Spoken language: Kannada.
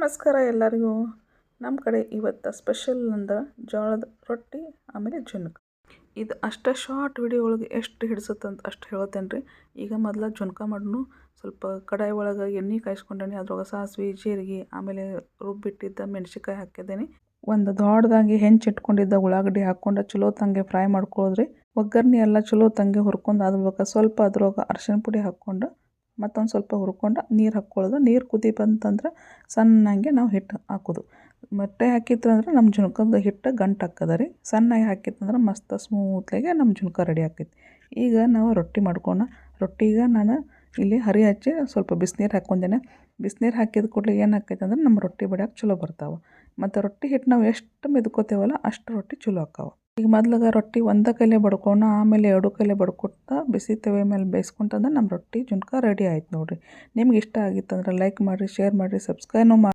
ನಮಸ್ಕಾರ ಎಲ್ಲರಿಗೂ. ನಮ್ಮ ಕಡೆ ಇವತ್ತು ಸ್ಪೆಷಲ್ ಅಂದ್ರೆ ಜೋಳದ ರೊಟ್ಟಿ ಆಮೇಲೆ ಜುನ್ಕ. ಇದು ಅಷ್ಟೇ ಶಾರ್ಟ್ ವಿಡಿಯೋ ಒಳಗೆ ಎಷ್ಟು ಹಿಡಿಸುತ್ತಂತ ಅಷ್ಟು ಹೇಳ್ತೇನೆ ರೀ. ಈಗ ಮೊದಲು ಜುನ್ಕ ಮಾಡೋನು. ಸ್ವಲ್ಪ ಕಡಾಯಿ ಒಳಗೆ ಎಣ್ಣೆ ಕಾಯಿಸ್ಕೊಂಡೇನಿ. ಅದ್ರೊಳಗೆ ಸಾಸಿವೆ ಜೀರಿಗೆ ಆಮೇಲೆ ರುಬ್ಬಿಟ್ಟಿದ್ದ ಮೆಣಸಿನ್ಕಾಯಿ ಹಾಕಿದ್ದೇನೆ. ಒಂದು ದೊಡ್ಡದಾಗಿ ಹೆಂಚಿಟ್ಕೊಂಡಿದ್ದ ಉಳ್ಳಾಗಡ್ಡಿ ಹಾಕ್ಕೊಂಡು ಚಲೋ ತಂಗೆ ಫ್ರೈ ಮಾಡ್ಕೊಳ್ಳೋದ್ರಿ. ಒಗ್ಗರಣೆ ಎಲ್ಲ ಚಲೋ ತಂಗೆ ಹುರ್ಕೊಂಡು ಅದ್ರ ಸ್ವಲ್ಪ ಅದ್ರೊಳಗೆ ಅರಿಶಿಣ ಪುಡಿ ಹಾಕ್ಕೊಂಡು ಮತ್ತೊಂದು ಸ್ವಲ್ಪ ಹುರ್ಕೊಂಡು ನೀರು ಹಾಕ್ಕೊಳ್ಳೋದು. ನೀರು ಕುದಿ ಬಂತಂದ್ರೆ ಸಣ್ಣಂಗೆ ನಾವು ಹಿಟ್ಟು ಹಾಕೋದು. ಮೊಟ್ಟೆ ಹಾಕಿತ್ತಂದ್ರೆ ನಮ್ಮ ಜುನ್ಕದ ಹಿಟ್ಟು ಗಂಟು ಹಾಕದ ರೀ. ಸಣ್ಣಗೆ ಹಾಕಿತ್ತಂದ್ರೆ ಮಸ್ತ್ ಸ್ಮೂತ್ಲಾಗೆ ನಮ್ಮ ಜುನ್ಕ ರೆಡಿ ಆಕೈತಿ. ಈಗ ನಾವು ರೊಟ್ಟಿ ಮಾಡ್ಕೋಣ. ರೊಟ್ಟಿಗೆ ನಾನು ಇಲ್ಲಿ ಹರಿ ಹಚ್ಚಿ ಸ್ವಲ್ಪ ಬಿಸಿನೀರು ಹಾಕ್ಕೊಂಡೇನೆ. ಬಿಸಿನೀರು ಹಾಕಿದ ಕೂಡಲೇ ಏನು ಆಕೈತೆ ಅಂದ್ರೆ ನಮ್ಮ ರೊಟ್ಟಿ ಬಡಿಯೋಕೆ ಚಲೋ ಬರ್ತಾವೆ. ಮತ್ತು ರೊಟ್ಟಿ ಹಿಟ್ಟು ನಾವು ಎಷ್ಟು ಮೆದ್ಕೋತೇವಲ್ಲ ಅಷ್ಟು ರೊಟ್ಟಿ ಚಲೋ ಆಕ್ಕಾವ. ಈಗ ಮೊದ್ಲಿಗೆ ರೊಟ್ಟಿ ಒಂದು ಕೈಲೇ ಬಡ್ಕೋಣ, ಆಮೇಲೆ ಎರಡು ಕೈಲೇ ಬಡ್ಕೊತಾ ಬಿಸಿ ತವೆ ಮೇಲೆ ಬೇಯಿಸ್ಕೊಂತಂದ್ರೆ ನಮ್ಮ ರೊಟ್ಟಿ ಜುನ್ಕ ರೆಡಿ ಆಯ್ತು ನೋಡಿರಿ. ನಿಮ್ಗೆ ಇಷ್ಟ ಆಗಿತ್ತಂದ್ರೆ ಲೈಕ್ ಮಾಡಿರಿ, ಶೇರ್ ಮಾಡಿರಿ, ಸಬ್ಸ್ಕ್ರೈಬ್ ಮಾಡಿ.